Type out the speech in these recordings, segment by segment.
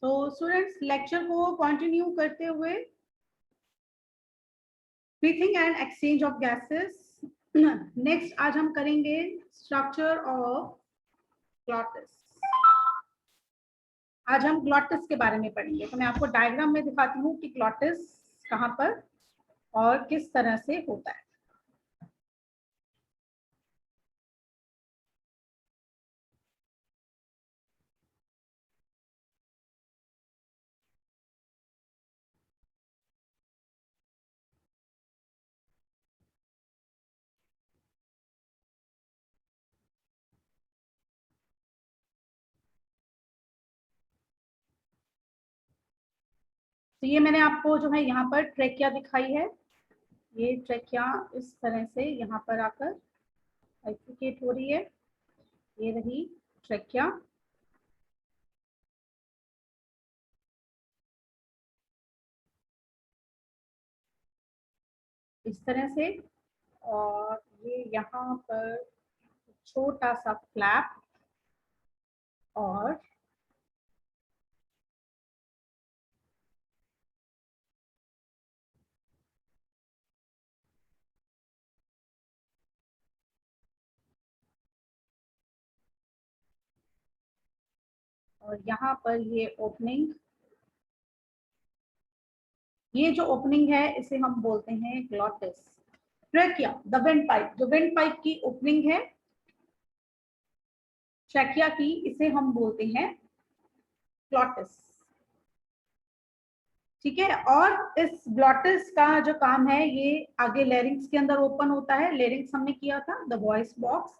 तो students lecture को continue करते हुए breathing and exchange of gases, next आज हम करेंगे स्ट्रक्चर ऑफ ग्लॉटिस। आज हम ग्लॉटिस के बारे में पढ़ेंगे। तो मैं आपको डायग्राम में दिखाती हूँ कि ग्लॉटिस कहाँ पर और किस तरह से होता है। तो ये मैंने आपको जो है यहाँ पर ट्रेकिया दिखाई है। ये ट्रेकिया इस तरह से यहाँ पर आकर बाइफरकेट हो रही है। ये रही ट्रेकिया। इस तरह से, और ये यहाँ पर छोटा सा फ्लैप, और यहाँ पर ये ओपनिंग। ये जो ओपनिंग है इसे हम बोलते हैं glottis. Trachea the wind pipe, जो विंड पाइप की ओपनिंग है ट्रेकिया की, इसे हम बोलते हैं ग्लॉटिस। ठीक है। और इस ग्लॉटिस का जो काम है ये आगे लेरिंग्स के अंदर ओपन होता है। लेरिंग्स हमने किया था, द वॉइस बॉक्स।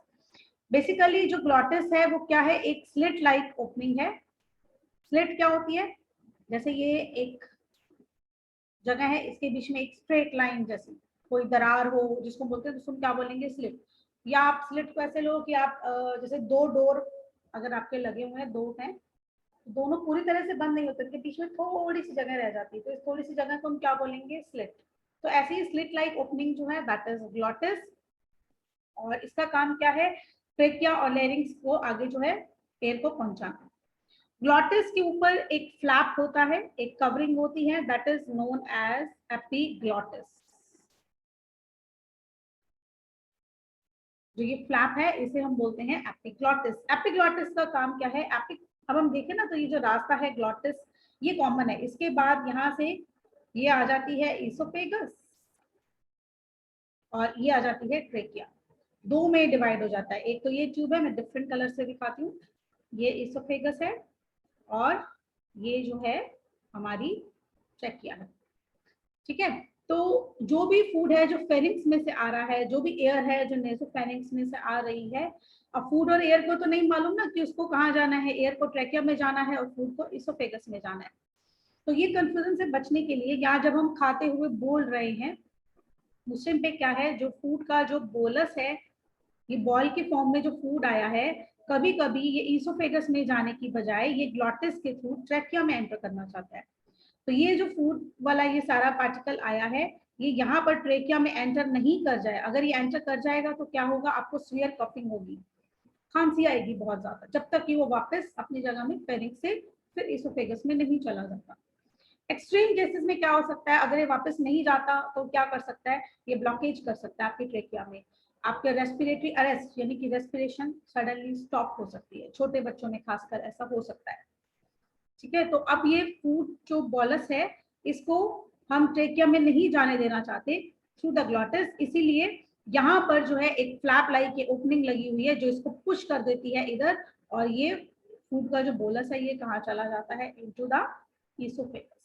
बेसिकली जो ग्लॉटिस है वो क्या है, एक स्लिट लाइक ओपनिंग है। स्लिट क्या होती है, जैसे ये एक जगह है, इसके बीच में एक स्ट्रेट लाइन जैसी कोई दरार हो जिसको बोलते हैं, तो क्या बोलेंगे, स्लिट। या आप स्लिट को ऐसे लो कि आप जैसे दो डोर अगर आपके लगे हुए हैं, दो हैं, दोनों पूरी तरह से बंद नहीं होते, उनके बीच में थोड़ी सी जगह रह जाती है, तो इस थोड़ी सी जगह को हम क्या बोलेंगे, स्लिट। तो ऐसी ही स्लिट लाइक ओपनिंग जो है दैट इज ग्लॉटिस। और इसका काम क्या है, ट्रेकिया और लेरिंग्स को आगे जो है एयर को पहुंचाना। ग्लॉटिस के ऊपर एक फ्लैप होता है, एक कवरिंग होती है, that is known as epiglottis. जो ये फ्लैप है इसे हम बोलते हैं एपिग्लॉटिस। एपिग्लॉटिस का काम क्या है, एपिक, अब हम देखें ना तो ये जो रास्ता है ग्लॉटिस ये कॉमन है। इसके बाद यहाँ से ये आ जाती है इसोफेगस, और ये आ जाती है ट्रेकिया। दो में डिवाइड हो जाता है। एक तो ये ट्यूब है, मैं डिफरेंट कलर से दिखाती हूँ। ये इसोफेगस है और ये जो है हमारी ट्रेकिया है। ठीक है। तो जो भी फूड है जो फेरिंग्स में से आ रहा है, जो भी एयर है जो नेसोफेरिंग्स में से आ रही है, अब फूड और एयर को तो नहीं मालूम ना कि उसको कहाँ जाना है, एयर को ट्रेकिया में जाना है और फूड को इसोफेगस में जाना है। तो ये कंफ्यूजन से बचने के लिए यहाँ जब हम खाते हुए बोल रहे हैं, उस टाइम पे क्या है, जो फूड का जो बोलस है, ये बॉल के फॉर्म में जो फूड आया है, कभी कभी ये इसोफेगस में जाने की बजाय ये ग्लॉटिस के थ्रू ट्रेकिया में एंटर करना चाहता है। तो ये जो फूड वाला ये सारा पार्टिकल आया है, ये यहाँ पर ट्रेकिया में एंटर नहीं कर जाए। अगर ये एंटर कर जाएगा तो क्या होगा, आपको स्वियर कफिंग होगी, खांसी आएगी बहुत ज्यादा, जब तक कि वो वापस अपनी जगह में फेरिंग से फिर इसोफेगस में नहीं चला जाता। एक्सट्रीम केसेस में क्या हो सकता है, अगर ये वापस नहीं जाता तो क्या कर सकता है, ये ब्लॉकेज कर सकता है आपकी ट्रेकिया में। आपके रेस्पिरेटरी अरेस्ट यानी कि रेस्पिरेशन सडनली स्टॉप हो सकती है, छोटे बच्चों में खासकर ऐसा हो सकता है। ठीक है। तो अब ये फूड जो बॉलस है इसको हम ट्रेकिया में नहीं जाने देना चाहते थ्रू द ग्लॉटिस, इसीलिए यहाँ पर जो है एक फ्लैप लाइक के ओपनिंग लगी हुई है जो इसको पुश कर देती है इधर, और ये फूड का जो बोलस है ये कहाँ चला जाता है, इनटू द इसोफेगस।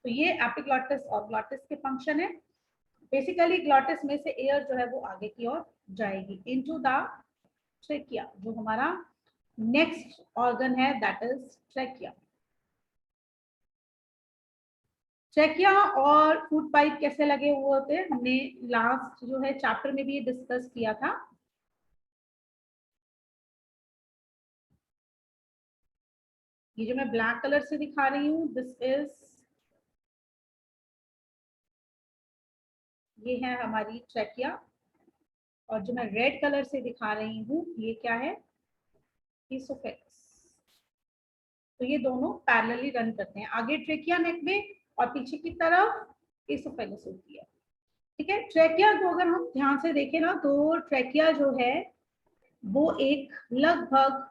तो ये एपिग्लॉटिस और ग्लॉटिस के फंक्शन है। बेसिकली ग्लॉटिस में से एयर जो है वो आगे की ओर जाएगी इनटू द ट्रेकिया, जो हमारा नेक्स्ट ऑर्गन है दैट इज ट्रेकिया। ट्रेकिया और फूड पाइप कैसे लगे हुए होते हैं, हमने लास्ट जो है चैप्टर में भी ये डिस्कस किया था। ये जो मैं ब्लैक कलर से दिखा रही हूँ दिस इज, ये है हमारी ट्रेकिया, और जो मैं रेड कलर से दिखा रही हूँ ये क्या है, इसोफेगस। तो ये दोनों पैरेलली रन करते हैं, आगे ट्रेकिया नेक में और पीछे की तरफ इसोफेगस होती है। ठीक है, ट्रेकिया को अगर हम ध्यान से देखें ना तो ट्रेकिया जो है वो एक लगभग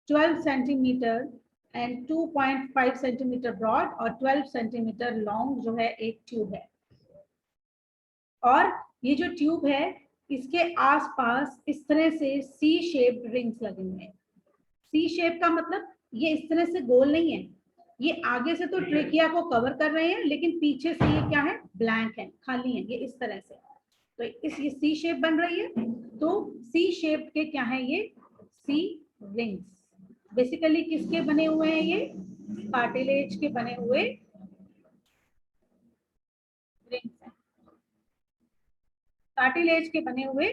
12 सेंटीमीटर एंड 2.5 सेंटीमीटर ब्रॉड और 12 सेंटीमीटर लॉन्ग जो है एक ट्यूब है। और ये जो ट्यूब है इसके आसपास इस तरह से सी शेप्ड रिंग्स लगे हुए हैं। सी शेप का मतलब ये इस तरह से गोल नहीं है, ये आगे से तो ट्रेकिया को कवर कर रहे हैं लेकिन पीछे से ये क्या है, ब्लैंक है, खाली है, ये इस तरह से। तो ये सी शेप बन रही है, तो सी शेप के क्या है, ये सी रिंग्स बेसिकली किसके बने हुए हैं, ये कार्टिलेज के बने हुए रिंग्स हैं, कार्टिलेज के बने हुए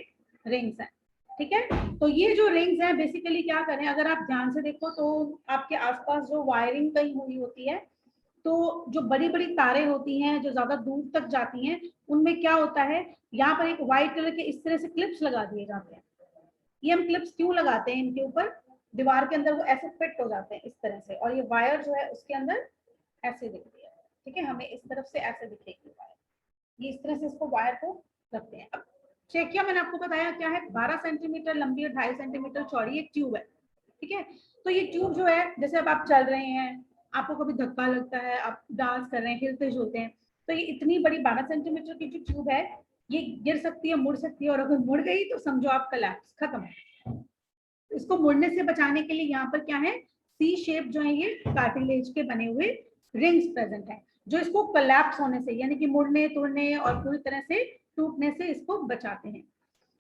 रिंग्स हैं। ठीक है, तो ये जो रिंग्स हैं बेसिकली क्या करें, अगर आप ध्यान से देखो तो आपके आसपास जो वायरिंग कहीं हुई होती है तो जो बड़ी बड़ी तारें होती हैं जो ज्यादा दूर तक जाती हैं उनमें क्या होता है, यहाँ पर एक व्हाइट कलर के इस तरह से क्लिप्स लगा दिए जाते हैं। ये हम क्लिप्स क्यों लगाते हैं, इनके ऊपर दीवार के अंदर वो ऐसे फिट हो जाते हैं इस तरह से, और ये वायर जो है उसके अंदर ऐसे दिखती है। ठीक है, हमें इस तरफ से ऐसे दिखेगी वायर, ये इस तरह से इसको वायर को रखते हैं। अब ट्रेकिया मैंने आपको बताया क्या है, 12 सेंटीमीटर लंबी और 2.5 सेंटीमीटर चौड़ी एक ट्यूब है। ठीक है, तो ये ट्यूब जो है जैसे अब आप चल रहे हैं, आपको कभी धक्का लगता है, आप डांस कर रहे हैं, हिलते जुलते हैं, तो ये इतनी बड़ी 12 सेंटीमीटर की जो ट्यूब है ये गिर सकती है, मुड़ सकती है, और अगर मुड़ गई तो समझो आप कोलैप्स, खत्म। इसको मुड़ने से बचाने के लिए यहाँ पर क्या है, सी शेप जो है ये कार्टिलेज के बने हुए रिंग्स प्रेजेंट है जो इसको कोलैप्स होने से यानी कि मुड़ने तोड़ने और पूरी तरह से टूटने से इसको बचाते हैं।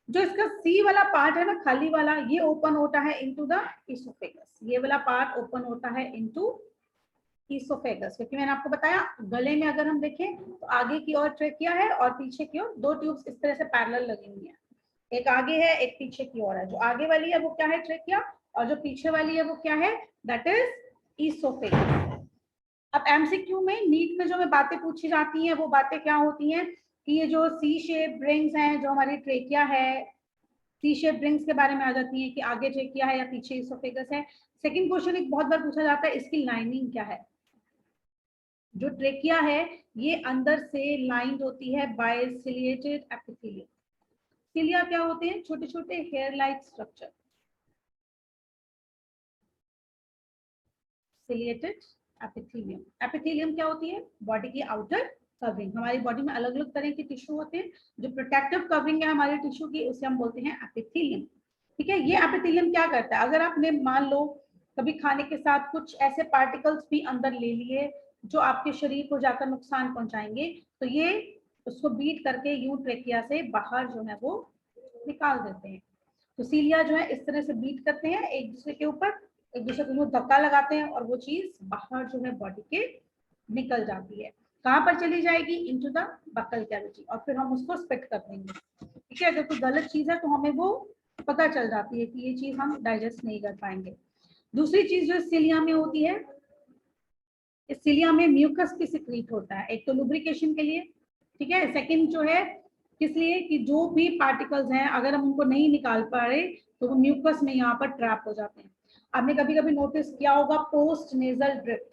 जो इसका सी वाला पार्ट है ना, खाली वाला, ये ओपन होता है इनटू द इसोफेगस, ये वाला पार्ट ओपन होता है इनटू इसोफेगस, क्योंकि मैंने आपको बताया गले में अगर हम देखें तो आगे की ओर ट्रेकिया है और पीछे की ओर दो ट्यूब्स इस तरह से पैरेलल लगी हुई हैं, एक आगे है एक पीछे की ओर है। जो आगे वाली है वो क्या है, ट्रेकिया, और जो पीछे वाली है वो क्या है, दैट इज इसोफेगस। अब एमसीक्यू में नीट में जो हमें बातें पूछी जाती हैं वो बातें क्या होती हैं कि ये जो सी शेप रिंग्स हैं जो हमारी ट्रेकिया है, सी शेप रिंग्स के बारे में आ जाती है कि आगे ट्रेकिया है या पीछे इसोफेगस है। सेकंड क्वेश्चन एक बहुत बार पूछा जाता है, इसकी लाइनिंग क्या है। जो ट्रेकिया है ये अंदर से लाइंड होती है बाय सिलिएटेड एपिथेलियम। सिलिया क्या होते हैं, छोटे छोटे hair like structure, ciliated epithelium. Epithelium क्या होती है, बॉडी की आउटर कवरिंग। हमारी बॉडी में अलग अलग तरह के टिश्यू होते हैं, जो प्रोटेक्टिव कवरिंग है हमारे टिश्यू की उसे हम बोलते हैं एपिथेलियम। ठीक है, ये एपिथेलियम क्या करता है, अगर आपने मान लो कभी खाने के साथ कुछ ऐसे पार्टिकल्स भी अंदर ले लिए जो आपके शरीर को जाकर नुकसान पहुंचाएंगे, तो ये उसको बीट करके यूं ट्रेकिया से बाहर जो है वो निकाल देते हैं। तो सीलिया जो है इस तरह से बीट करते हैं एक दूसरे के ऊपर, एक दूसरे को धक्का लगाते हैं और वो चीज बाहर जो है बॉडी के निकल जाती है। कहाँ पर चली जाएगी, इनटू द बकल कैविटी, और फिर हम उसको स्पिट कर देंगे। ठीक है, अगर कोई गलत चीज है तो हमें वो पता चल जाती है कि ये चीज हम डाइजेस्ट नहीं कर पाएंगे। दूसरी चीज जो सीलिया में होती है, इस सीलिया में म्यूकस भी सिक्रीट होता है, एक तो लुब्रिकेशन के लिए, ठीक है, सेकंड जो है किस लिए कि जो भी पार्टिकल्स हैं अगर हम उनको नहीं निकाल पा रहे तो वो म्यूकस में यहाँ पर ट्रैप हो जाते हैं। आपने कभी कभी नोटिस किया होगा पोस्ट नेजल ड्रिप,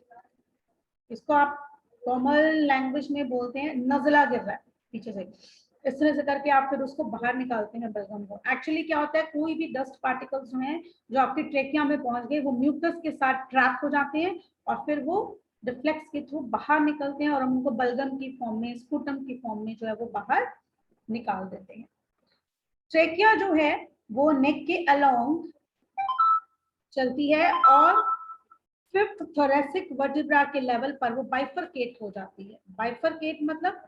इसको आप कॉमन लैंग्वेज में बोलते हैं नजला गिर रहा है पीछे से, इस तरह से करके आप फिर उसको बाहर निकालते हैं बलगम को। एक्चुअली क्या होता है, कोई भी डस्ट पार्टिकल्स जो हैं जो आपकी ट्रेकिया में पहुंच गए वो म्यूकस के साथ ट्रैप हो जाते हैं और फिर वो रिफ्लेक्स के थ्रू बाहर निकलते हैं और हम उनको बलगम की फॉर्म में, स्पूटम की फॉर्म में जो है वो बाहर निकाल देते हैं। ट्रेकिया जो है वो नेक के अलोंग चलती है और फिफ्थ थोरेसिक वर्टिब्रा के लेवल पर वो बाइफरकेट हो जाती है। बाइफरकेट मतलब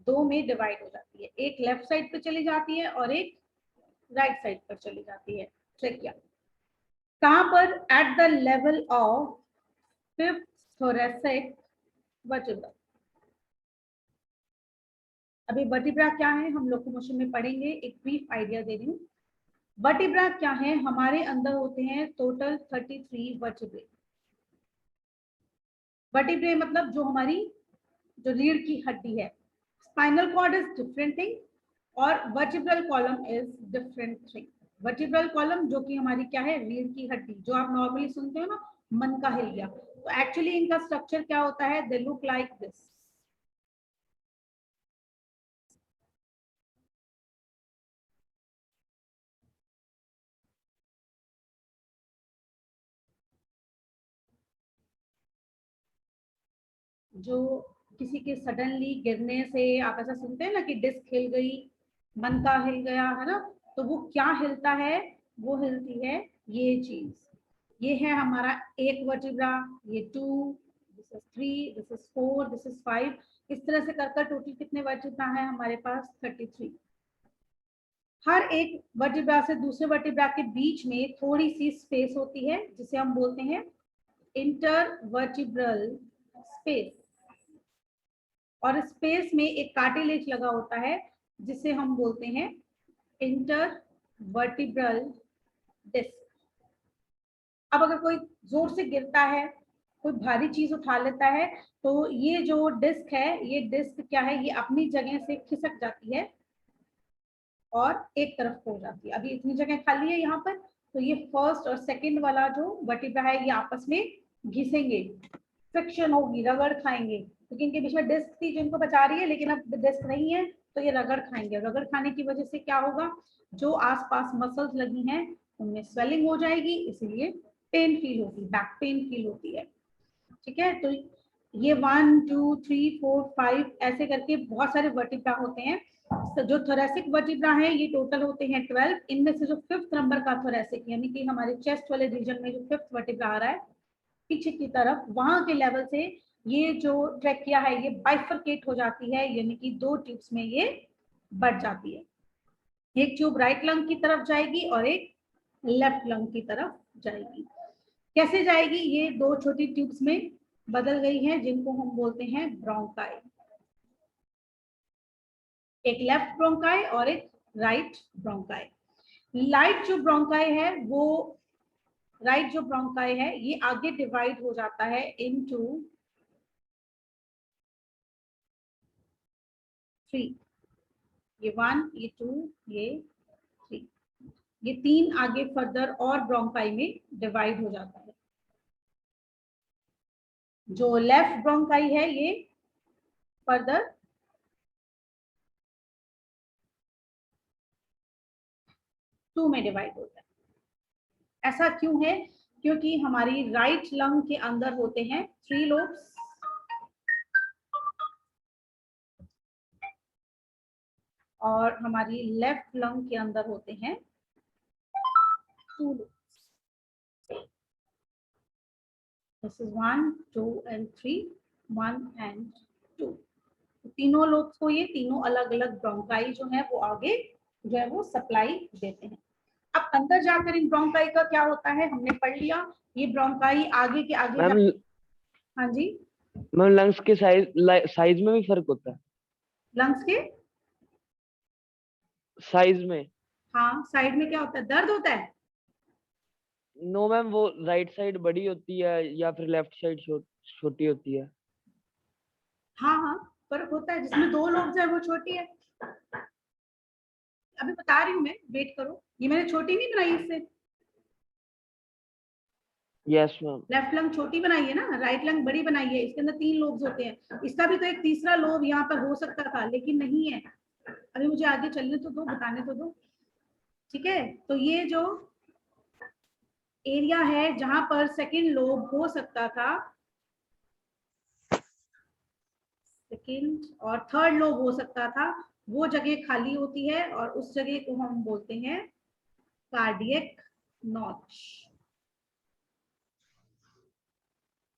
दो में डिवाइड हो जाती है, एक लेफ्ट साइड पर चली जाती है और एक राइट साइड पर चली जाती है। ट्रेकिया कहां पर, at the level of fifth thoracic vertebra. अभी वर्टिब्रा क्या है हम लोकोमोशन में पढ़ेंगे, एक ब्रीफ आइडिया दे रही हूँ। वर्टिब्रा क्या है, हमारे अंदर होते हैं टोटल 33 वर्टिब्रे। वर्टिब्रे मतलब जो हमारी जो रीढ़ की हड्डी है। Spinal cord is different thing और vertebral column is different thing. Vertebral column जो कि हमारी क्या है, रीढ़ की हड्डी, जो आप नॉर्मली सुनते हो ना, मन का हिल गया, तो एक्चुअली इनका स्ट्रक्चर क्या होता है, दे लुक लाइक दिस। जो किसी के सडनली गिरने से आप ऐसा सुनते हैं ना कि डिस्क हिल गई, मन का हिल गया, है ना, तो वो क्या हिलता है, वो हिलती है ये चीज। ये है हमारा एक वर्टिब्रा, ये 2, this is 3, this is 4, this is 5। इस तरह से कर टोटल कितने वर्टिब्रा है हमारे पास, 33। हर एक वर्टिब्रा से दूसरे वर्टिब्रा के बीच में थोड़ी सी स्पेस होती है जिसे हम बोलते हैं इंटरवर्टिब्रल स्पेस, और स्पेस में एक कार्टिलेज लगा होता है जिसे हम बोलते हैं इंटरवर्टिब्रल डिस्क। अब अगर कोई जोर से गिरता है, कोई भारी चीज उठा लेता है, तो ये जो डिस्क है, ये डिस्क क्या है, ये अपनी जगह से खिसक जाती है और एक तरफ हो जाती है। अभी इतनी जगह खाली है यहाँ पर, तो ये फर्स्ट और सेकंड वाला जो वर्टिब्रा है ये आपस में घिसेंगे, फ्रिक्शन होगी, रगड़ खाएंगे, क्योंकि इनके बीच में डिस्क थी जो इनको बचा रही है, लेकिन अब डिस्क नहीं है तो ये रगड़ खाएंगे। रगड़ खाने की वजह से क्या होगा, जो आसपास मसल्स लगी हैं उनमें स्वेलिंग हो जाएगी, इसीलिए पेन फील होगी, बैक पेन फील होती है। ठीक है, तो ये 1 2 3 4 5 ऐसे करके बहुत सारे वर्टिब्रा होते हैं। तो जो थोरेसिक वर्टिब्रा है ये टोटल होते हैं 12। इनमें से जो 5th नंबर का थोरेसिक यानी कि हमारे चेस्ट वाले रीजन में जो 5th वर्टिब्रा आ रहा है पीछे की तरफ, वहां के लेवल से ये जो ट्रैकिया है ये बाइफरकेट हो जाती है, यानी कि 2 ट्यूब्स में ये बढ़ जाती है। एक ट्यूब राइट लंग की तरफ जाएगी और एक लेफ्ट लंग की तरफ जाएगी। कैसे जाएगी, ये 2 छोटी ट्यूब्स में बदल गई हैं जिनको हम बोलते हैं ब्रोंकाई, एक लेफ्ट ब्रोंकाई और एक राइट ब्रोंकाई। लाइट जो ब्रोंकाई है वो, राइट जो ब्रोंकाई है ये आगे डिवाइड हो जाता है इनटू 3, ये 1, ये 2, ये 3, ये 3 आगे फर्दर और ब्रोंकाई में डिवाइड हो जाता है। जो लेफ्ट ब्रोंकाई है ये फर्दर टू में डिवाइड होता है। ऐसा क्यों है, क्योंकि हमारी राइट लंग के अंदर होते हैं 3 लोब्स और हमारी लेफ्ट लंग के अंदर होते हैं 2 lobes. This is 1 2 and 3, 1 and 2। तीनों लोब्स को ये तीनों अलग अलग ब्रोंकाई जो है वो आगे जो है वो सप्लाई देते हैं। अब अंदर जाकर इन ब्रोंकाई का क्या होता है हमने पढ़ लिया। ये ब्रोंकाई आगे के आगे मैम हाँ जी, मैम लंग्स के साइज में भी फर्क होता है? लंग्स के साइज में? हाँ, साइड में क्या होता है, दर्द होता है? नो मैम, वो राइट साइड बड़ी होती है या फिर लेफ्ट साइड छोटी होती है? हाँ हाँ, फर्क होता है, जिसमें 2 लोग है वो छोटी है। अभी बता रही हूँ मैं, वेट करो, ये मैंने छोटी नहीं बनाई इससे, यस मैम। लेफ्ट लंग छोटी बनाई है ना, राइट लंग बड़ी बनाई है, इसके अंदर 3 लोब्स होते हैं। इसका भी तो एक तीसरा लोब यहाँ पर हो सकता था लेकिन नहीं है। अभी मुझे आगे चलने तो दो, बताने तो दो। ठीक है, तो ये जो एरिया है जहां पर सेकंड लोब हो सकता था, सेकंड और थर्ड लोब हो सकता था, वो जगह खाली होती है और उस जगह को हम बोलते हैं कार्डियक नॉच।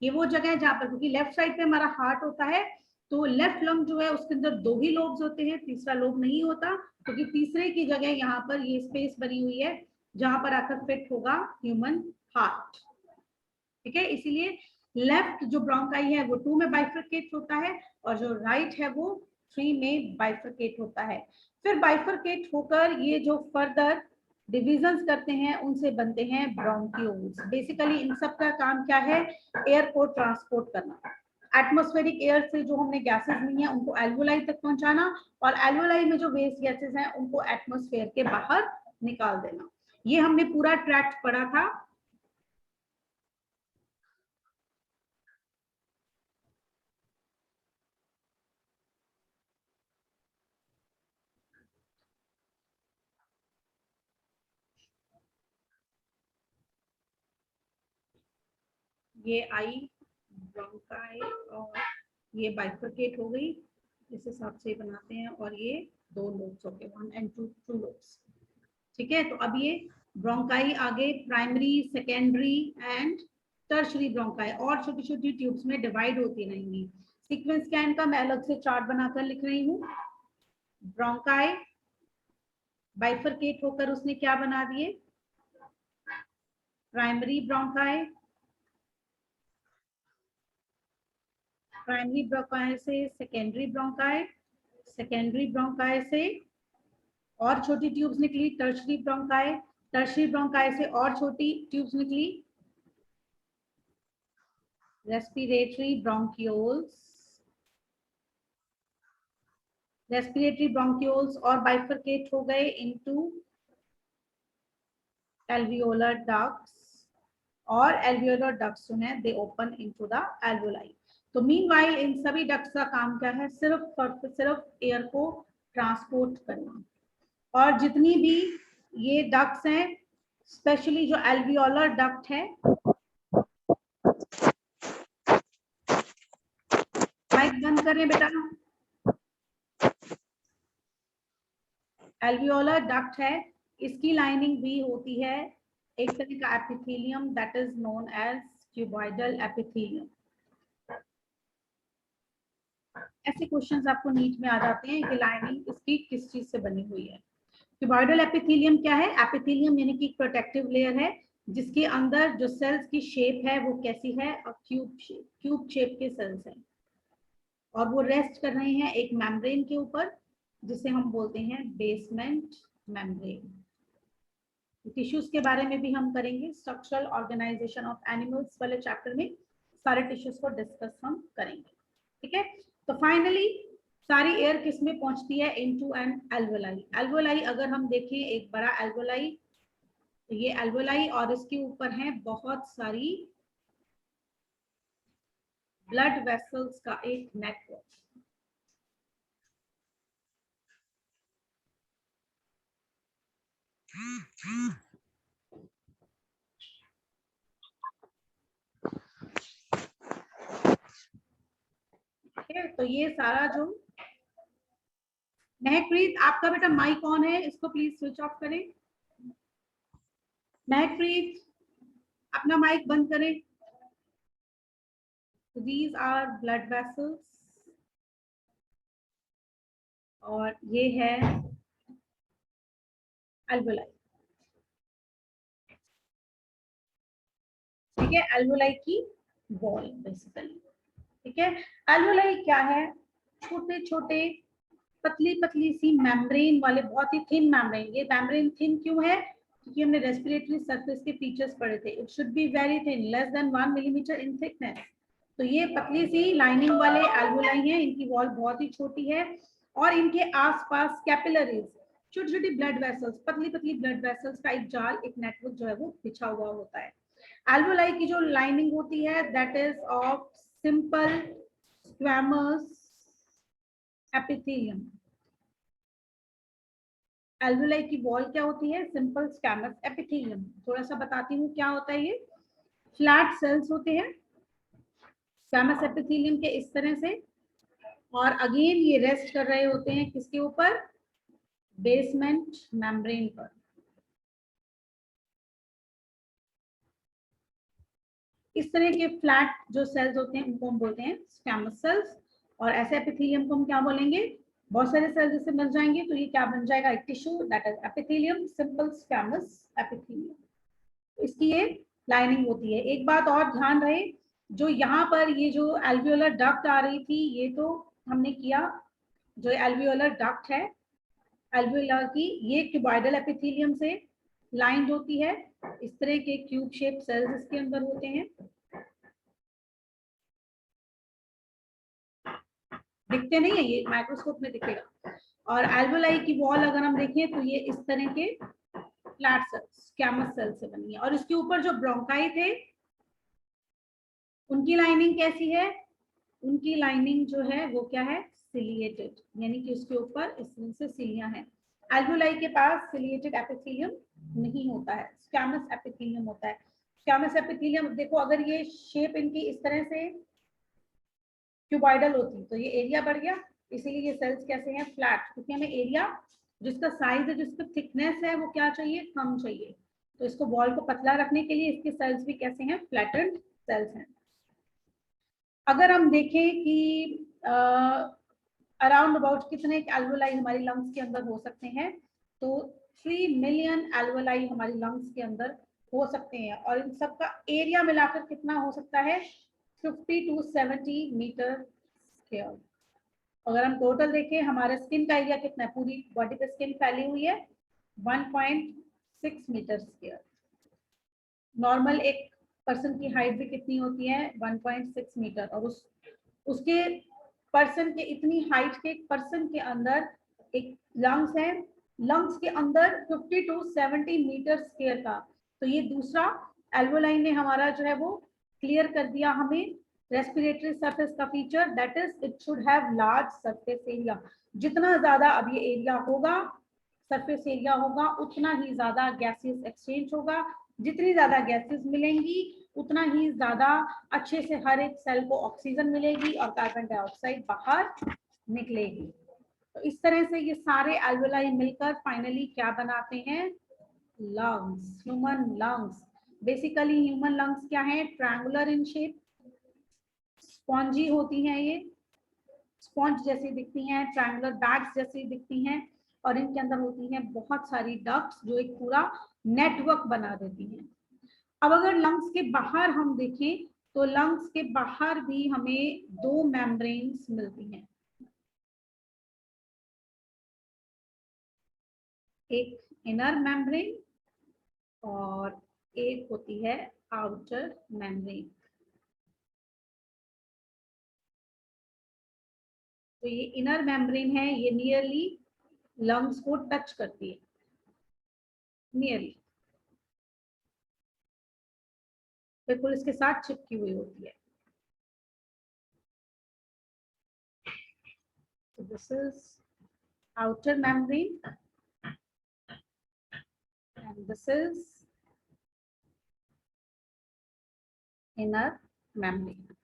ये वो जगह है जहां पर, क्योंकि लेफ्ट साइड पे हमारा हार्ट होता है, तो लेफ्ट लंग जो है उसके अंदर 2 ही लोब्स होते हैं, तीसरा लोब नहीं होता, क्योंकि तीसरे की जगह यहाँ पर ये स्पेस बनी हुई है जहां पर आकर फिट होगा ह्यूमन हार्ट। ठीक है, इसीलिए लेफ्ट जो ब्रोंकाई है वो 2 में बाइफरकेट होता है और जो राइट है वो 3 में बाइफरकेट होता है। फिर बाइफरकेट होकर ये जो फर्दर डिविजन्स करते हैं उनसे बनते हैं ब्रोंक्यूल्स। बेसिकली इन सब का काम क्या है, एयर को ट्रांसपोर्ट करना। एटमॉस्फेरिक एयर से जो हमने गैसेस ली हैं उनको एल्वोलाई तक पहुंचाना और एल्वोलाई में जो वेस्ट गैसेस हैं उनको एटमॉस्फेयर के बाहर निकाल देना। ये हमने पूरा ट्रैक्ट पढ़ा था। ये आई ब्रोंकाई और ये बाइफरकेट हो गई, इस हिसाब से बनाते हैं। और ये दो लोब्स हो गए, 1 and 2 लोब्स। ठीक है, तो अब ये ब्रोंकाई आगे primary, secondary and tertiary bronchi और छोटी छोटी ट्यूब्स में डिवाइड होती रहेंगी। सीक्वेंस क्या है इनका, मैं अलग से चार्ट बनाकर लिख रही हूँ। ब्रोंकाई बाइफरकेट होकर उसने क्या बना दिए, प्राइमरी ब्रोंकाई, प्राइमरी ब्रोंकाई से सेकेंडरी ब्रोंकाई, सेकेंडरी ब्रोंकाई से और छोटी ट्यूब्स निकली टर्शरी ब्रोंकाई, टर्शरी ब्रोंकाई से और छोटी ट्यूब्स निकली रेस्पिरेटरी ब्रोंक्यूल्स, रेस्पिरेटरी ब्रोंक्यूल्स और बाइफरकेट हो गए इनटू alveolar ducts और alveolar ducts जो है they open into the alveoli। तो meanwhile इन सभी ducts का काम क्या है, सिर्फ एयर को ट्रांसपोर्ट करना। और जितनी भी ये डक्ट्स हैं, स्पेशली जो एल्वियोलर डक्ट है, माइक बंद करें बेटा। एल्वियोलर डक्ट है, इसकी लाइनिंग भी होती है एक तरह का epithelium that is known as cuboidal epithelium. ऐसे क्वेश्चंस आपको नीट में आ जाते हैं कि लाइनिंग इसकी किस चीज से बनी हुई है। क्यूबॉइडल एपिथेलियम क्या है, एपिथेलियम यानी कि प्रोटेक्टिव लेयर है जिसके अंदर जो सेल्स की शेप है वो कैसी है, क्यूब शेप के सेल्स हैं और वो रेस्ट कर रहे हैं एक मेम्ब्रेन के ऊपर जिसे हम बोलते हैं बेसमेंट मेम्ब्रेन। टिश्यूज के बारे में भी हम करेंगे, स्ट्रक्चरल ऑर्गेनाइजेशन ऑफ एनिमल्स वाले चैप्टर में सारे टिश्यूज को डिस्कस हम करेंगे। ठीक है, तो फाइनली सारी एयर किस में पहुंचती है, इनटू एन एल्वोलाई। एल्वोलाई अगर हम देखें एक बड़ा एल्वोलाई, तो ये एल्वोलाई और इसके ऊपर है बहुत सारी ब्लड वेसल्स का एक नेटवर्क। तो ये सारा जो महकप्रीत, आपका बेटा माइक ऑन है, इसको प्लीज स्विच ऑफ करें। महकप्रीत अपना माइक बंद करें। These are blood vessels और ये है एल्वोलाई। ठीक है, एल्वोलाई की वॉल बेसिकली। ठीक है, एल्वोलाई क्या है, छोटे छोटे पतली पतली सी मेम्ब्रेन वाले, बहुत ही थिन मेम्ब्रेन। ये मेम्ब्रेन थिन क्यों है, क्योंकि हमने रेस्पिरेटरी सरफेस के फीचर्स पढ़े थे, it should be very thin, less than 1 millimetre in thickness. तो ये पतली सी लाइनिंग वाले एल्वोलाई हैं, इनकी वॉल बहुत ही छोटी है और इनके आसपास कैपिलरीज, छोटी छोटी ब्लड वेसल्स, पतली पतली ब्लड वेसल्स का एक जाल, एक नेटवर्क जो है वो बिछा हुआ होता है। एल्वोलाई की जो लाइनिंग होती है that is of simple squamous epithelium. Alveoli की वॉल क्या होती है, सिंपल स्क्वैमस एपिथेलियम। थोड़ा सा बताती हूँ क्या होता है। ये फ्लैट सेल्स होते हैं स्क्वैमस एपिथेलियम के इस तरह से, और अगेन ये रेस्ट कर रहे होते हैं किसके ऊपर, बेसमेंट मेम्ब्रेन पर। इस तरह के फ्लैट जो सेल्स होते हैं उनको हम बोलते हैं स्क्वैमस सेल्स। और ऐसे एपिथेलियम को हम क्या बोलेंगे, बहुत सारे सेल्स जैसे मिल जाएंगे तो ये क्या बन जाएगा, एक tissue that is epithelium, simple squamous epithelium. इसकी ये लाइनिंग होती है। एक बात और ध्यान रहे, जो यहाँ पर ये जो एल्वियोलर डक्ट आ रही थी, ये तो हमने किया, जो एल्वियोलर डक्ट है एल्वियोलर की, ये क्यूबॉइडल एपिथेलियम से लाइंड होती है। इस तरह के क्यूब शेप सेल्स इसके अंदर होते हैं, दिखते नहीं है, ये माइक्रोस्कोप में दिखेगा। और एल्वियोलाई की वॉल अगर हम देखें तो ये इस तरह के फ्लैट सेल्स, स्क्वैमस सेल से बनी है। और इसके ऊपर जो ब्रोंकाई थे उनकी लाइनिंग कैसी है? उनकी लाइनिंग जो है वो क्या है? सिलिएटेड, यानी कि उसके ऊपर इस तरह से सिलियां हैं। एल्वेओलाई के पास सिलिएटेड एपिथेलियम नहीं होता है, स्क्वैमस एपिथेलियम होता है। स्क्वैमस एपिथेलियम देखो, अगर ये शेप इनकी इस तरह से क्यूबॉइडल होती तो ये एरिया बढ़ गया, इसीलिए ये सेल्स कैसे हैं? फ्लैट, क्योंकि हमें एरिया जिसका साइज है, जिसका थिकनेस है, वो क्या चाहिए? कम चाहिए। तो इसको वॉल को पतला रखने के लिए इसके सेल्स भी कैसे हैं? फ्लैटेंड सेल्स हैं। अगर हम देखें कि अराउंड अबाउट कितने एल्वेओलाई हमारी लंग्स के अंदर हो सकते हैं, तो 3 मिलियन एल्वेओलाई हमारी लंग्स के अंदर हो सकते हैं। और इन सबका एरिया मिलाकर कितना हो सकता है? 50 to 70 मीटर स्क्वायर। अगर हम टोटल देखें, हमारे स्किन का एरिया कितना है? पूरी बॉडी पे स्किन फैली हुई है 1.6 मीटर स्क्वायर। नॉर्मल एक पर्सन की हाइट भी कितनी होती है? 1.6 मीटर। और उसके पर्सन के इतनी हाइट के पर्सन के अंदर एक लंग्स है, लंग्स के अंदर 50 to 70 मीटर स्क्वायर का। तो ये दूसरा एल्वेओलाई ने हमारा जो है वो क्लियर कर दिया हमें रेस्पिरेटरी सरफेस का feature, that is it should have large surface area. जितना ज्यादा अब ये एरिया होगा, सरफेस एरिया होगा, उतना ही ज्यादा गैसेस एक्सचेंज होगा। जितनी ज्यादा गैसेस मिलेंगी उतना ही ज्यादा अच्छे से हर एक सेल को ऑक्सीजन मिलेगी और कार्बन डाइऑक्साइड बाहर निकलेगी। तो इस तरह से ये सारे एल्वेओलाई मिलकर फाइनली क्या बनाते हैं? Lungs, human lungs. Basically human lungs क्या है? ट्रायंगुलर इन शेप, स्पॉन्जी होती हैं, ये स्पॉन्ज जैसी दिखती हैं, ट्रायंगुलर बैग्स जैसी दिखती हैं। और इनके अंदर होती हैं बहुत सारी डक्ट्स जो एक पूरा नेटवर्क बना देती हैं। अब अगर लंग्स के बाहर हम देखें, तो लंग्स के बाहर भी हमें 2 मेम्ब्रेन्स मिलती हैं, एक इनर मेम्ब्रेन और एक होती है आउटर मेम्ब्रेन। तो ये इनर मेम्ब्रेन है, ये नियरली लंग्स को टच करती है, नियरली बिल्कुल इसके साथ चिपकी हुई होती है। So this is outer membrane and this is inner membrane.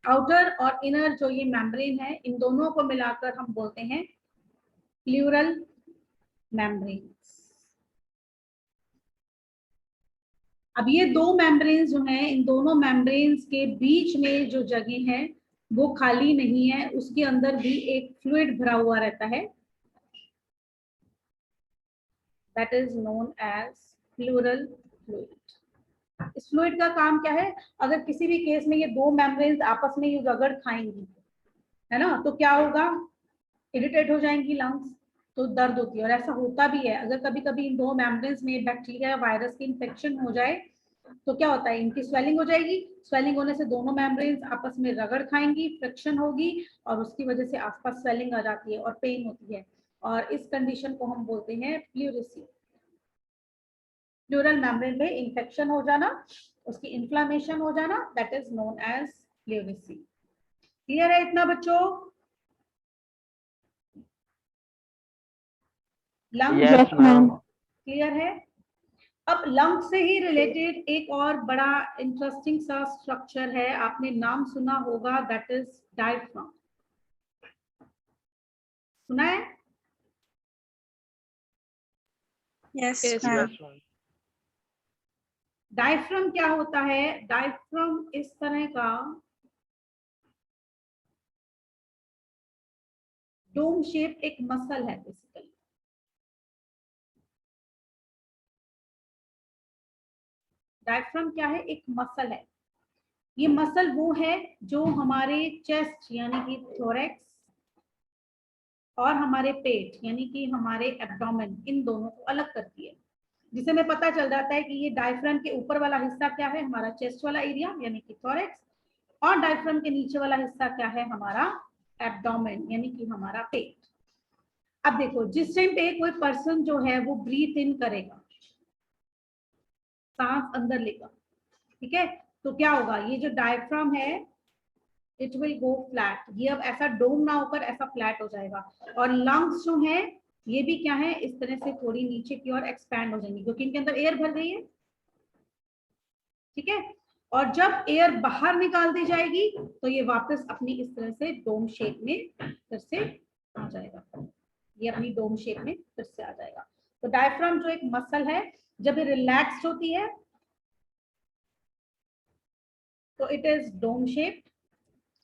Outer और इनर जो ये मेम्ब्रेन है, इन दोनों को मिलाकर हम बोलते हैं प्लूरल मेम्ब्रेन्स। अब ये 2 मेम्ब्रेन्स जो हैं, इन दोनों मेम्ब्रेन्स के बीच में जो जगह है वो खाली नहीं है, उसके अंदर भी एक फ्लूइड भरा हुआ रहता है, that is known as pleural fluid. इस फ्लूइड का काम क्या है? अगर किसी भी केस में ये 2 मेम्ब्रेन्स आपस में रगड़ खाएंगी, है ना, तो क्या होगा? इरिटेट हो जाएंगी लंग्स, तो दर्द होती है। और ऐसा होता भी है, अगर कभी कभी इन 2 मेम्ब्रेन्स में बैक्टीरिया या वायरस की इंफेक्शन हो जाए तो क्या होता है? इनकी स्वेलिंग हो जाएगी। स्वेलिंग होने से दोनों मेम्ब्रेन्स आपस में रगड़ खाएंगी, फ्रिक्शन होगी और उसकी वजह से आसपास स्वेलिंग आ जाती है और पेन होती है। और इस कंडीशन को हम बोलते हैं प्लूरिसी। प्लूरल मेम्ब्रेन में इंफेक्शन हो जाना, उसकी इन्फ्लामेशन हो जाना, that is known as pleurisy. Clear है इतना बच्चों? लंग्स क्लियर है? अब लंग से ही रिलेटेड एक और बड़ा इंटरेस्टिंग सा स्ट्रक्चर है, आपने नाम सुना होगा, दैट इज डायफ्राम। सुना है? Yes Yes, ma'am. ma'am. Diaphragm क्या होता है? डायफ्राम इस तरह का डोम शेप एक मसल है बेसिकली। डायफ्राम क्या है? एक मसल है। ये मसल वो है जो हमारे चेस्ट यानी कि थोरैक्स और हमारे पेट यानी कि हमारे एब्डोमेन, इन दोनों को अलग करती है, जिसे हमें पता चल जाता है कि ये डायफ्राम के ऊपर वाला हिस्सा क्या है? हमारा चेस्ट वाला एरिया यानी कि थोरैक्स, और डायफ्राम के नीचे वाला हिस्सा क्या है? हमारा एब्डोमेन यानी कि हमारा पेट। अब देखो जिस टाइम पे कोई पर्सन जो है वो ब्रीथ इन करेगा, सांस अंदर लेगा, ठीक है, तो क्या होगा, ये जो डायफ्राम है इट विल गो फ्लैट, ये अब ऐसा डोम ना होकर ऐसा फ्लैट हो जाएगा। और लंग्स जो है ये भी क्या है, इस तरह से थोड़ी नीचे की ओर एक्सपैंड हो जाएंगी क्योंकि इनके अंदर एयर भर गई है, ठीक है। और जब एयर बाहर निकाल दी जाएगी तो ये वापस अपनी इस तरह से डोम शेप में फिर से आ जाएगा, ये अपनी डोम शेप में फिर से आ जाएगा। तो डायफ्राम जो एक मसल है, जब ये रिलैक्स्ड होती है तो इट इज डोम शेप,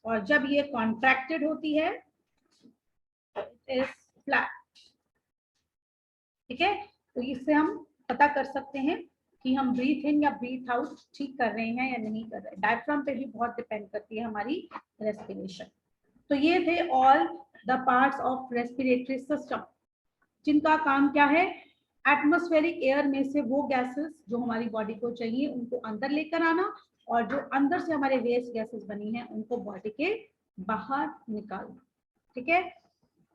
और जब ये कॉन्ट्रैक्टेड होती है इट इज फ्लैट, ठीक है। तो इससे हम पता कर सकते हैं कि हम ब्रीथ इन या ब्रीथ आउट ठीक कर रहे हैं या नहीं कर रहे हैं। डायफ्राम पे भी बहुत डिपेंड करती है हमारी रेस्पिरेशन। तो ये थे all the parts of respiratory system, जिनका काम क्या है, एटमॉस्फेरिक एयर में से वो गैसेस जो हमारी बॉडी को चाहिए उनको अंदर लेकर आना, और जो अंदर से हमारे वेस्ट गैसेस बनी हैं उनको बॉडी के बाहर निकालना, ठीक है।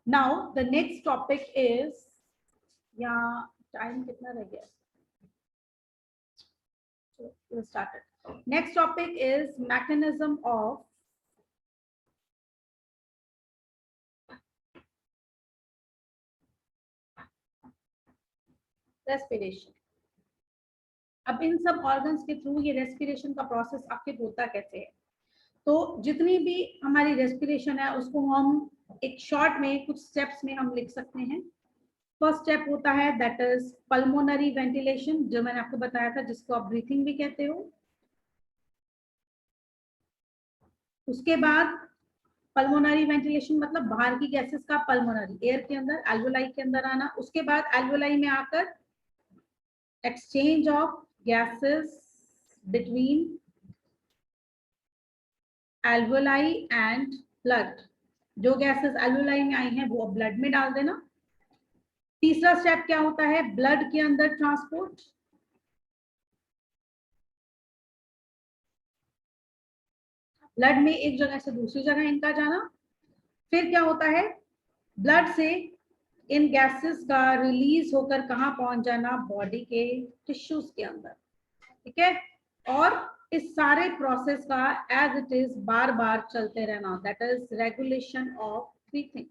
Now the next topic is, या टाइम कितना रह गया, started. Next topic is mechanism of respiration. अब इन सब ऑर्गन्स के थ्रू ये रेस्पिरेशन का प्रोसेस आखिर होता कैसे है। तो जितनी भी हमारी रेस्पिरेशन है उसको हम एक शॉर्ट में कुछ स्टेप्स में हम लिख सकते हैं। फर्स्ट स्टेप होता है दैट इज पल्मोनरी वेंटिलेशन, जो मैंने आपको बताया था, जिसको आप ब्रीथिंग भी कहते हो। उसके बाद पल्मोनरी वेंटिलेशन मतलब बाहर की गैसेस का पल्मोनरी एयर के अंदर एल्वोलाई के अंदर आना। उसके बाद एल्वोलाई में आकर exchange of gases between alveoli and blood, जो गैसेस एल्वोलाई में आई हैं वो ब्लड में डाल देना। तीसरा स्टेप क्या होता है, ब्लड के अंदर ट्रांसपोर्ट, ब्लड में एक जगह से दूसरी जगह इनका जाना। फिर क्या होता है, ब्लड से इन गैसेस का रिलीज होकर कहाँ पहुंच जाना, बॉडी के टिश्यूज के अंदर, ठीक है। और इस सारे प्रोसेस का एज इट इज बार बार चलते रहना, that is regulation of breathing.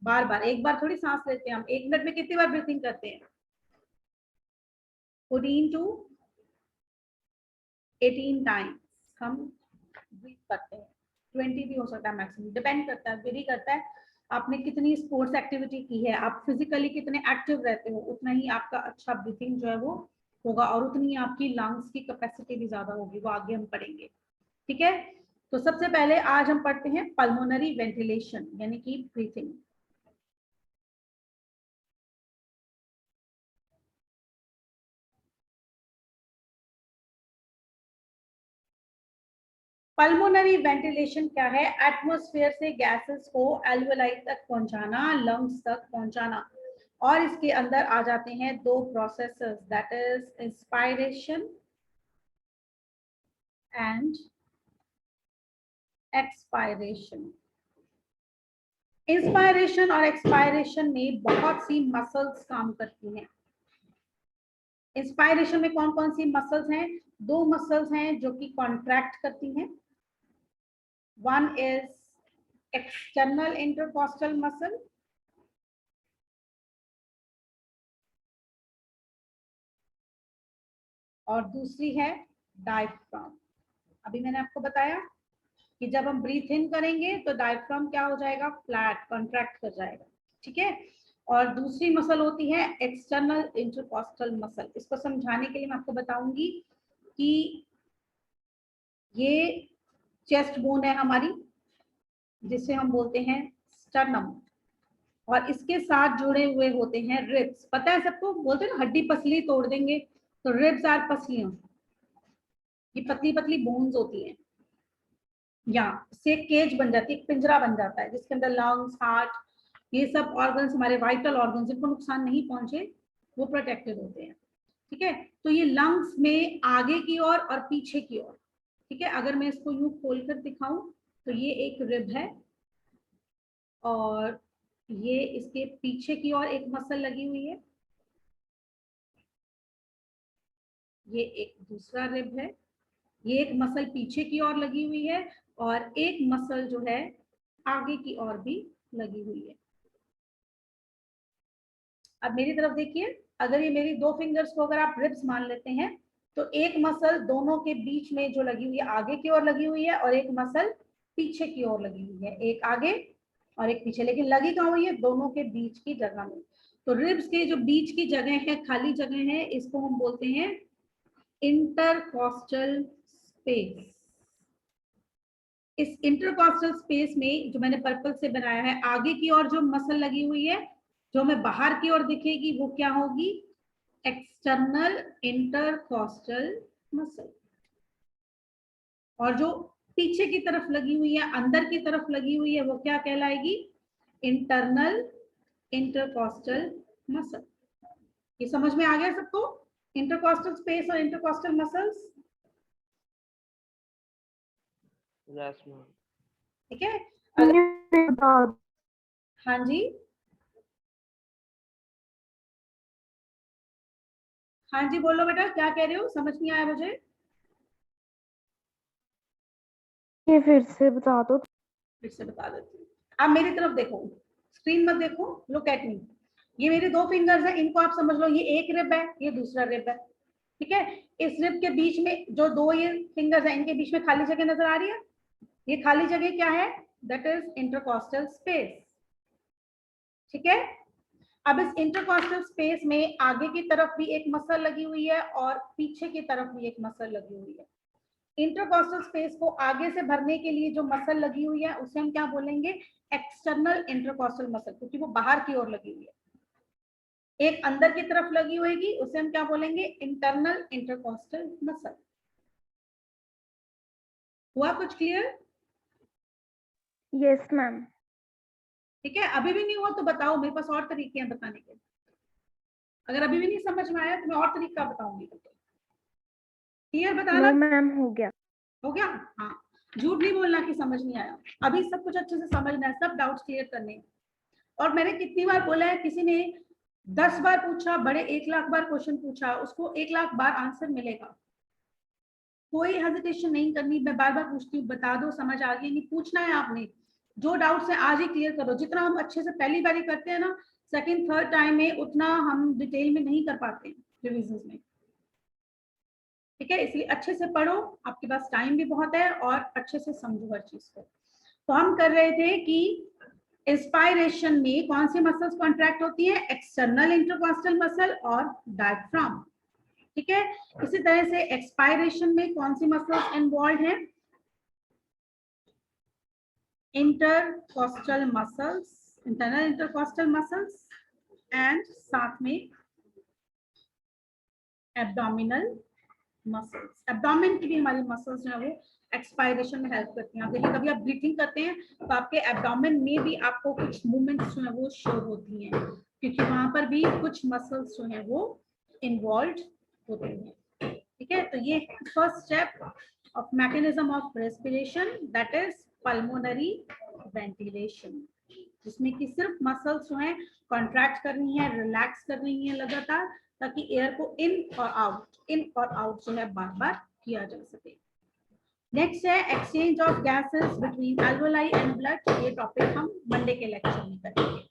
बार बार, एक बार थोड़ी सांस लेते हैं हम, एक मिनट में कितनी बार ब्रीथिंग करते हैं, 14 to 18 टाइम्स हम ब्रीथ करते हैं, 20 भी हो सकता है मैक्सिमम, डिपेंड करता है, वेरी करता है आपने कितनी स्पोर्ट्स एक्टिविटी की है, आप फिजिकली कितने एक्टिव रहते हो, उतना ही आपका अच्छा ब्रीथिंग जो है वो होगा, और उतनी आपकी लंग्स की कैपेसिटी भी ज्यादा होगी, वो आगे हम पढ़ेंगे, ठीक है। तो सबसे पहले आज हम पढ़ते हैं पल्मोनरी वेंटिलेशन यानी कि ब्रीथिंग। पल्मोनरी वेंटिलेशन क्या है, एटमॉस्फेयर से गैसेस को एल्वोलाई तक पहुंचाना, लंग्स तक पहुंचाना। और इसके अंदर आ जाते हैं दो processes, that is inspiration and expiration. Inspiration और एक्सपायरेशन में बहुत सी मसल्स काम करती हैं। इंस्पायरेशन में कौन कौन सी मसल्स हैं, दो मसल्स हैं जो कि कॉन्ट्रैक्ट करती हैं। One is external intercostal muscle, और दूसरी है डायफ्राम। अभी मैंने आपको बताया कि जब हम ब्रीथ इन करेंगे तो डायफ्राम क्या हो जाएगा, फ्लैट, कॉन्ट्रैक्ट कर जाएगा, ठीक है। और दूसरी मसल होती है एक्सटर्नल इंटरकॉस्टल मसल। इसको समझाने के लिए मैं आपको बताऊंगी कि ये चेस्ट बोन है हमारी, जिसे हम बोलते हैं स्टर्नम, और इसके साथ जुड़े हुए होते हैं रिब्स। पता है सबको, बोलते हैं ना हड्डी पसली तोड़ देंगे, तो रिब्स आर पसलियां, ये पतली पतली बोन्स होती हैं, यहाँ से केज बन जाती है, एक पिंजरा बन जाता है जिसके अंदर लंग्स, हार्ट, ये सब ऑर्गन्स, हमारे वाइटल ऑर्गन्स, जिनको नुकसान नहीं पहुंचे वो प्रोटेक्टेड होते हैं, ठीक है। तो ये लंग्स में आगे की ओर और पीछे की ओर, ठीक है। अगर मैं इसको यूं खोल कर दिखाऊं तो ये एक रिब है, और ये इसके पीछे की ओर एक मसल लगी हुई है, ये एक दूसरा रिब है, ये एक मसल पीछे की ओर लगी हुई है और एक मसल जो है आगे की ओर भी लगी हुई है। अब मेरी तरफ देखिए, अगर ये मेरी दो फिंगर्स को अगर आप रिब्स मान लेते हैं तो एक मसल दोनों के बीच में जो लगी हुई है आगे की ओर लगी हुई है और एक मसल पीछे की ओर लगी हुई है, एक आगे और एक पीछे, लेकिन लगी कहाँ हुई है? दोनों के बीच की जगह में। तो रिब्स के जो बीच की जगह है, खाली जगह है, इसको हम बोलते हैं इंटरकॉस्टल स्पेस। इस इंटरकॉस्टल स्पेस में जो मैंने पर्पल से बनाया है, आगे की ओर जो मसल लगी हुई है जो हमें बाहर की ओर दिखेगी वो क्या होगी? External intercostal muscle. और जो पीछे की तरफ लगी हुई है, अंदर की तरफ लगी हुई है, वो क्या कहलाएगी? Internal intercostal muscle. ये समझ में आ गया सबको? इंटरकॉस्टल स्पेस और इंटरकॉस्टल मसल्स, यस मैम। ठीक है? अगर हाँ जी, हाँ जी बोलो बेटा, क्या कह रहे हो? समझ नहीं आया मुझे। ये फिर से बता दो। फिर से बता देती हूँ। आप मेरी तरफ देखो, स्क्रीन मत देखो, लुक एट मी। ये मेरे दो फिंगर्स हैं, इनको आप समझ लो, ये एक रिब है, ये दूसरा रिब है, ठीक है? इस रिब के बीच में जो दो ये फिंगर्स हैं, इनके बीच में खाली जगह नजर आ रही है? ये खाली जगह क्या है? दैट इज इंटरकॉस्टल स्पेस, ठीक है? अब इस इंटरकॉस्टल स्पेस में आगे की तरफ भी एक मसल लगी हुई है और पीछे की तरफ भी एक मसल लगी हुई है। इंटरकॉस्टल स्पेस को आगे से भरने के लिए जो मसल लगी हुई है उसे हम क्या बोलेंगे? एक्सटर्नल इंटरकॉस्टल मसल, क्योंकि वो बाहर की ओर लगी हुई है। एक अंदर की तरफ लगी होगी, उसे हम क्या बोलेंगे? Internal intercostal muscle. हुआ कुछ क्लियर? Yes ma'am. ठीक है, अभी भी नहीं हुआ तो बताओ, मेरे पास और तरीके हैं बताने के। अगर अभी भी नहीं समझ में आया तो मैं और तरीका बताऊंगी। क्लियर बताना? नो मैम, हो गया। हो गया? हाँ, झूठ नहीं बोलना कि समझ नहीं आया। अभी सब कुछ अच्छे से समझना है, सब डाउट्स क्लियर करने हैं। और मैंने कितनी बार बोला है, किसी ने 10 बार पूछा, बड़े 1 लाख बार क्वेश्चन पूछा, उसको 1 लाख बार आंसर मिलेगा। कोई हेजिटेशन नहीं करनी। मैं बार बार पूछती हूँ, बता दो समझ आ गई? नहीं, पूछना है आपने। जो डाउट्स है आज ही क्लियर करो। जितना हम अच्छे से पहली बार करते हैं ना, सेकंड थर्ड टाइम में उतना हम डिटेल में नहीं कर पाते रिविजन में, ठीक है? इसलिए अच्छे से पढ़ो, आपके पास टाइम भी बहुत है, और अच्छे से समझो हर चीज को। तो हम कर रहे थे कि इंस्पायरेशन में कौन सी मसल्स कॉन्ट्रैक्ट होती है? एक्सटर्नल इंटरकॉस्टल मसल और डायफ्राम, ठीक है? इसी तरह से एक्सपायरेशन में कौन सी मसल्स इन्वॉल्व हैं? Intercostal muscles, internal intercostal muscles, and साथ में एब्डोमिनल मसल्स। एब्डोमेन की भी हमारी मसल्स जो है वो एक्सपायरेशन में हेल्प करती हैं। आप देखिए, कभी आप ब्रीथिंग करते हैं तो आपके एब्डोमेन में भी आपको कुछ मूवमेंट्स जो है वो शो होती हैं, क्योंकि वहां पर भी कुछ मसल्स जो है वो इन्वॉल्व होती हैं, ठीक है? तो ये first step of mechanism of respiration, that is pulmonary ventilation, जिसमें कि सिर्फ मसल्स जो है कॉन्ट्रैक्ट कर रही हैं, रिलैक्स कर रही हैं लगातार, ताकि एयर को इन और आउट जो है बार बार किया जा सके। नेक्स्ट है exchange of gases between alveoli and blood. ये टॉपिक हम मंडे के लेक्चर में करेंगे।